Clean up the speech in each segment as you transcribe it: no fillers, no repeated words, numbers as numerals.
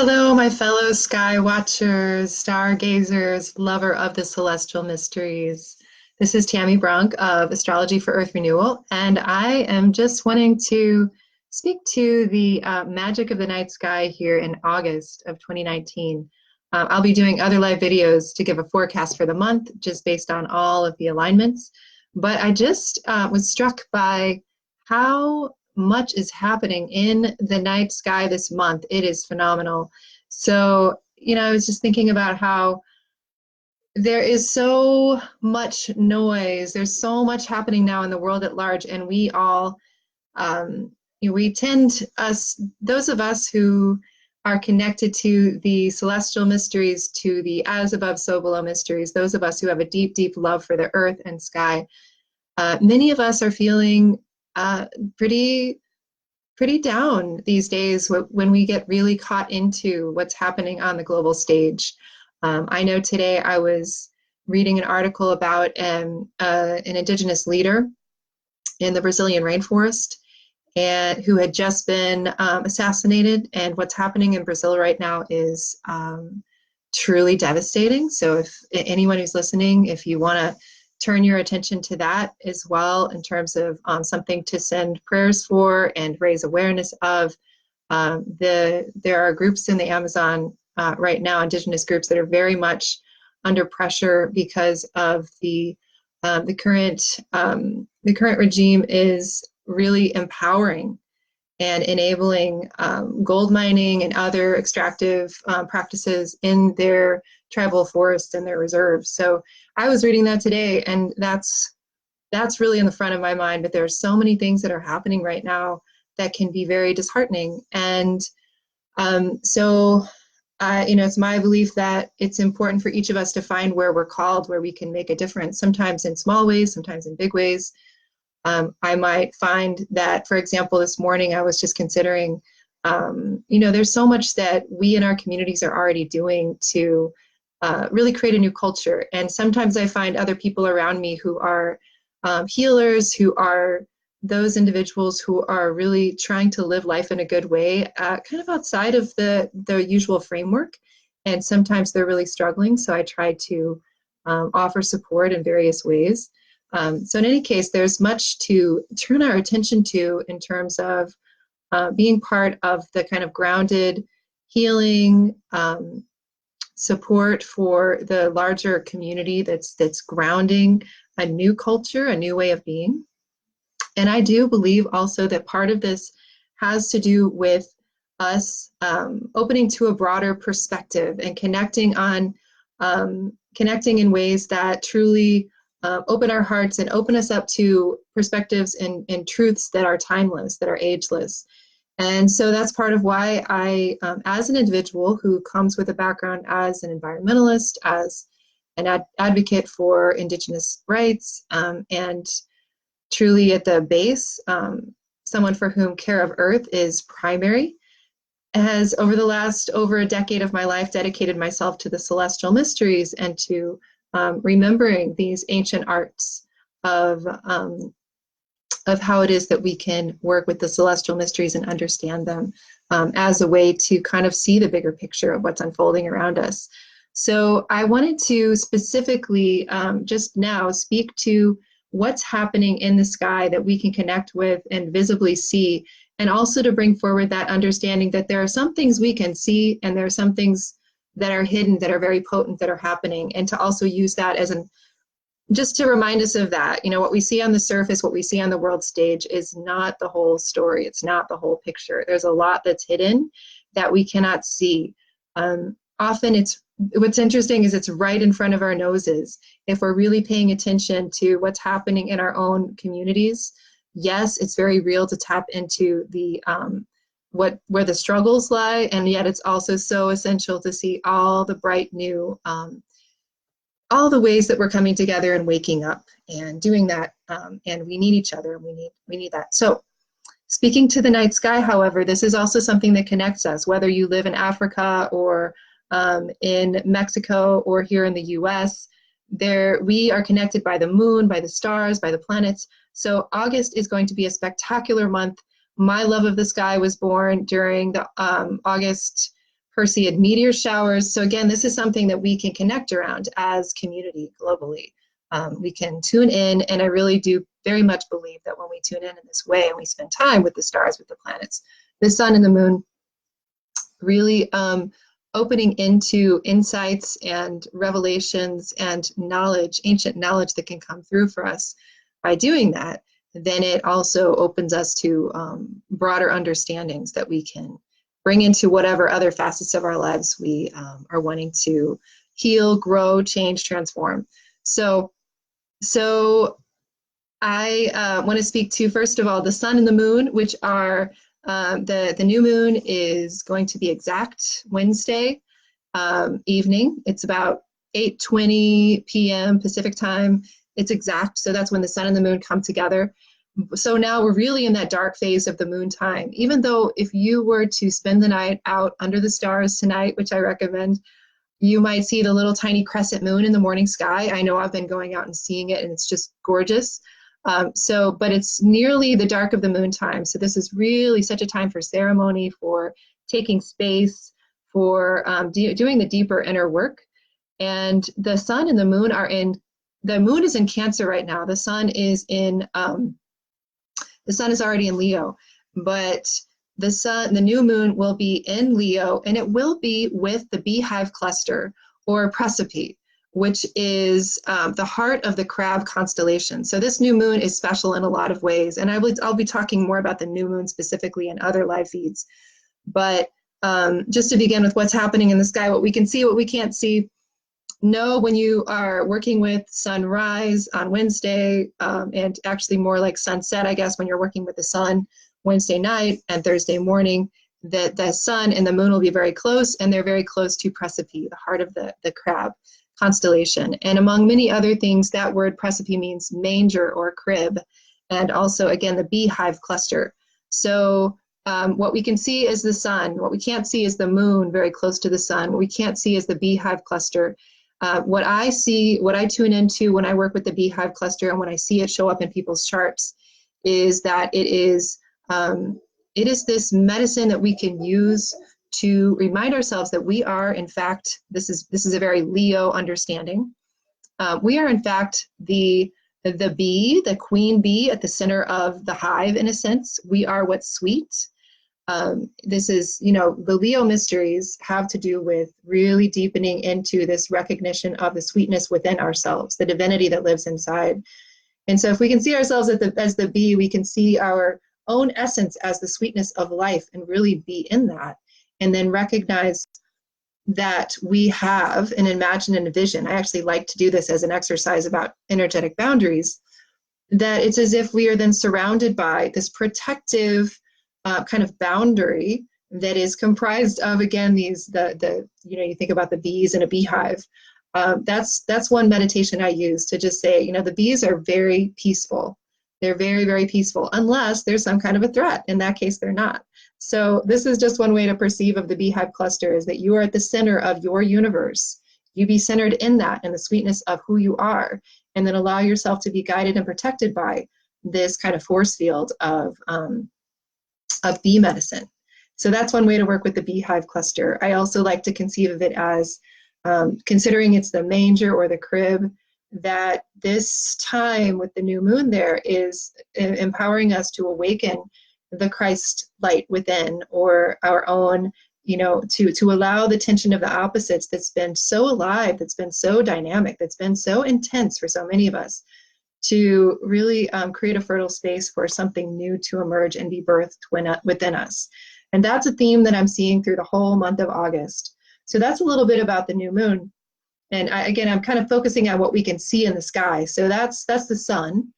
Hello, my fellow sky watchers, stargazers, lover of the celestial mysteries. This is Tammy Brunk of Astrology for Earth Renewal, and I am just wanting to speak to the magic of the night sky here in August of 2019. I'll be doing other live videos to give a forecast for the month, just based on all of the alignments. But I just was struck by how much is happening in the night sky this month. It is phenomenal. So, I was just thinking about how there is so much noise. There's so much happening now in the world at large, and we all, we tend, those of us who are connected to the celestial mysteries, to the as above, so below mysteries, those of us who have a deep, deep love for the earth and sky, many of us are feeling pretty down these days when we get really caught into what's happening on the global stage. I know today I was reading an article about an indigenous leader in the Brazilian rainforest and who had just been assassinated. And what's happening in Brazil right now is truly devastating. So if anyone who's listening, if you want to turn your attention to that as well in terms of something to send prayers for and raise awareness of. There are groups in the Amazon right now, indigenous groups that are very much under pressure because of the current regime is really empowering and enabling gold mining and other extractive practices in their tribal forests and their reserves. So I was reading that today, and that's really in the front of my mind. But there are so many things that are happening right now that can be very disheartening. And so, it's my belief that it's important for each of us to find where we're called, where we can make a difference. Sometimes in small ways, sometimes in big ways. I might find that, for example, this morning I was just considering, there's so much that we in our communities are already doing to really create a new culture. And sometimes I find other people around me who are healers, who are those individuals who are really trying to live life in a good way, kind of outside of the usual framework. And sometimes they're really struggling. So I try to offer support in various ways. So in any case, there's much to turn our attention to in terms of being part of the kind of grounded healing support for the larger community that's grounding a new culture, a new way of being. And I do believe also that part of this has to do with us opening to a broader perspective and connecting in ways that truly open our hearts and open us up to perspectives and truths that are timeless, that are ageless. And so that's part of why I, as an individual who comes with a background as an environmentalist, as an advocate for Indigenous rights, and truly at the base, someone for whom care of Earth is primary, has over a decade of my life dedicated myself to the celestial mysteries and to remembering these ancient arts of how it is that we can work with the celestial mysteries and understand them as a way to kind of see the bigger picture of what's unfolding around us. So I wanted to specifically just now speak to what's happening in the sky that we can connect with and visibly see, and also to bring forward that understanding that there are some things we can see and there are some things that are hidden, that are very potent, that are happening, and to also use that as just to remind us of that. What we see on the surface, what we see on the world stage is not the whole story. It's not the whole picture. There's a lot that's hidden that we cannot see. Often what's interesting is it's right in front of our noses. If we're really paying attention to what's happening in our own communities, yes, it's very real to tap into the where the struggles lie, and yet it's also so essential to see all the bright new, all the ways that we're coming together and waking up and doing that. And we need each other, and we need that. So speaking to the night sky, however, this is also something that connects us, whether you live in Africa or in Mexico or here in the US. We are connected by the moon, by the stars, by the planets. So August is going to be a spectacular month. My love of the sky was born during the August Perseid meteor showers. So again, this is something that we can connect around as community globally. We can tune in, and I really do very much believe that when we tune in this way and we spend time with the stars, with the planets, the sun and the moon, really opening into insights and revelations and knowledge, ancient knowledge that can come through for us by doing that, then it also opens us to broader understandings that we can bring into whatever other facets of our lives we are wanting to heal, grow, change, transform. So I want to speak to, first of all, the sun and the moon, which are the new moon is going to be exact Wednesday evening. It's about 8:20 p.m. Pacific time. It's exact. So that's when the sun and the moon come together. So now we're really in that dark phase of the moon time. Even though if you were to spend the night out under the stars tonight, which I recommend, you might see the little tiny crescent moon in the morning sky. I know I've been going out and seeing it, and it's just gorgeous. But it's nearly the dark of the moon time. So this is really such a time for ceremony, for taking space, for doing the deeper inner work. And the sun and the moon are in, the moon is in Cancer right now. The sun is already in Leo, but the new moon will be in Leo, and it will be with the beehive cluster or precipice, which is the heart of the crab constellation. So this new moon is special in a lot of ways, and I'll be talking more about the new moon specifically in other live feeds. But just to begin with what's happening in the sky, what we can see, what we can't see. Know when you are working with sunrise on Wednesday, and actually more like sunset, I guess, when you're working with the sun Wednesday night and Thursday morning, that the sun and the moon will be very close, and they're very close to Precipice, the heart of the crab constellation. And among many other things, that word Precipice means manger or crib, and also, again, the beehive cluster. So what we can see is the sun. What we can't see is the moon very close to the sun. What we can't see is the beehive cluster. What I see, what I tune into when I work with the beehive cluster and when I see it show up in people's charts, is that it is this medicine that we can use to remind ourselves that we are, in fact, this is a very Leo understanding. We are, in fact, the bee, the queen bee at the center of the hive, in a sense. We are what's sweet. This is, the Leo mysteries have to do with really deepening into this recognition of the sweetness within ourselves, the divinity that lives inside. And so if we can see ourselves as the bee, we can see our own essence as the sweetness of life and really be in that. And then recognize that we have an imagine and a vision. I actually like to do this as an exercise about energetic boundaries, that it's as if we are then surrounded by this protective kind of boundary that is comprised of, again, you think about the bees in a beehive. That's one meditation I use to just say, the bees are very peaceful. They're very, very peaceful, unless there's some kind of a threat. In that case, they're not. So this is just one way to perceive of the beehive cluster, is that you are at the center of your universe. You be centered in that and the sweetness of who you are, and then allow yourself to be guided and protected by this kind of force field of bee medicine. So that's one way to work with the beehive cluster. I also like to conceive of it as, considering it's the manger or the crib, that this time with the new moon there is empowering us to awaken the Christ light within, or our own, to allow the tension of the opposites that's been so alive, that's been so dynamic, that's been so intense for so many of us, to really create a fertile space for something new to emerge and be birthed within us. And that's a theme that I'm seeing through the whole month of August. So that's a little bit about the new moon. And I'm kind of focusing on what we can see in the sky. So that's the sun,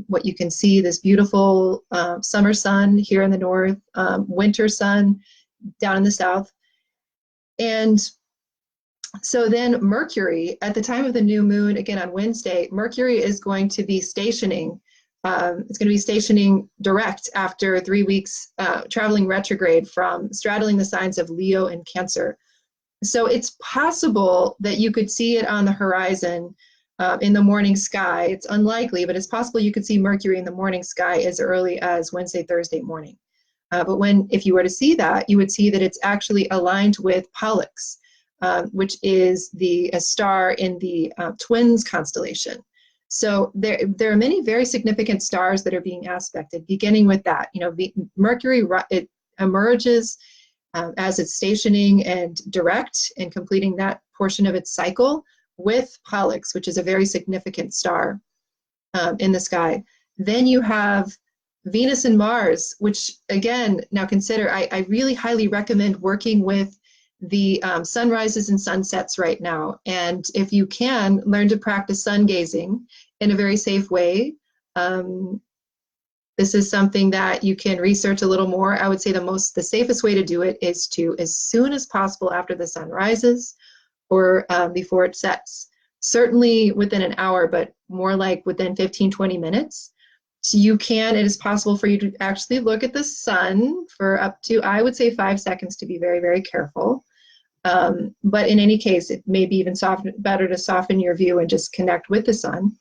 what you can see, this beautiful summer sun here in the north, winter sun down in the south. And so then Mercury, at the time of the new moon, again on Wednesday, Mercury is going to be stationing. It's going to be stationing direct after 3 weeks, traveling retrograde from straddling the signs of Leo and Cancer. So it's possible that you could see it on the horizon in the morning sky. It's unlikely, but it's possible you could see Mercury in the morning sky as early as Wednesday, Thursday morning. But if you were to see that, you would see that it's actually aligned with Pollux, which is a star in the Twins constellation. So there are many very significant stars that are being aspected, beginning with that. Mercury, it emerges as it's stationing and direct and completing that portion of its cycle with Pollux, which is a very significant star in the sky. Then you have Venus and Mars, which again, now consider, I really highly recommend working with the sunrises and sunsets right now. And if you can, learn to practice sun gazing in a very safe way. This is something that you can research a little more. I would say the safest way to do it is to, as soon as possible after the sun rises or before it sets. Certainly within an hour, but more like within 15, 20 minutes. So it is possible for you to actually look at the sun for up to, I would say, 5 seconds, to be very, very careful. But in any case, it may be even better to soften your view and just connect with the sun.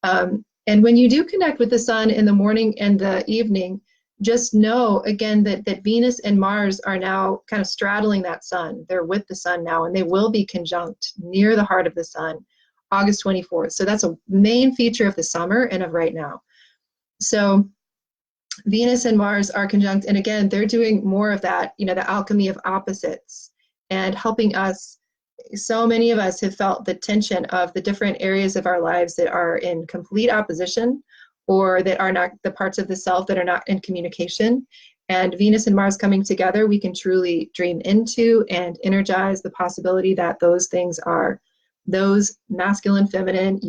And when you do connect with the sun in the morning and the evening, just know again that Venus and Mars are now kind of straddling that sun. They're with the sun now, and they will be conjunct near the heart of the sun, August 24th. So that's a main feature of the summer and of right now. So Venus and Mars are conjunct, and again, they're doing more of that, the alchemy of opposites, and helping us. So many of us have felt the tension of the different areas of our lives that are in complete opposition, or that are not the parts of the self that are not in communication. And Venus and Mars coming together, we can truly dream into and energize the possibility that those things are those masculine, feminine,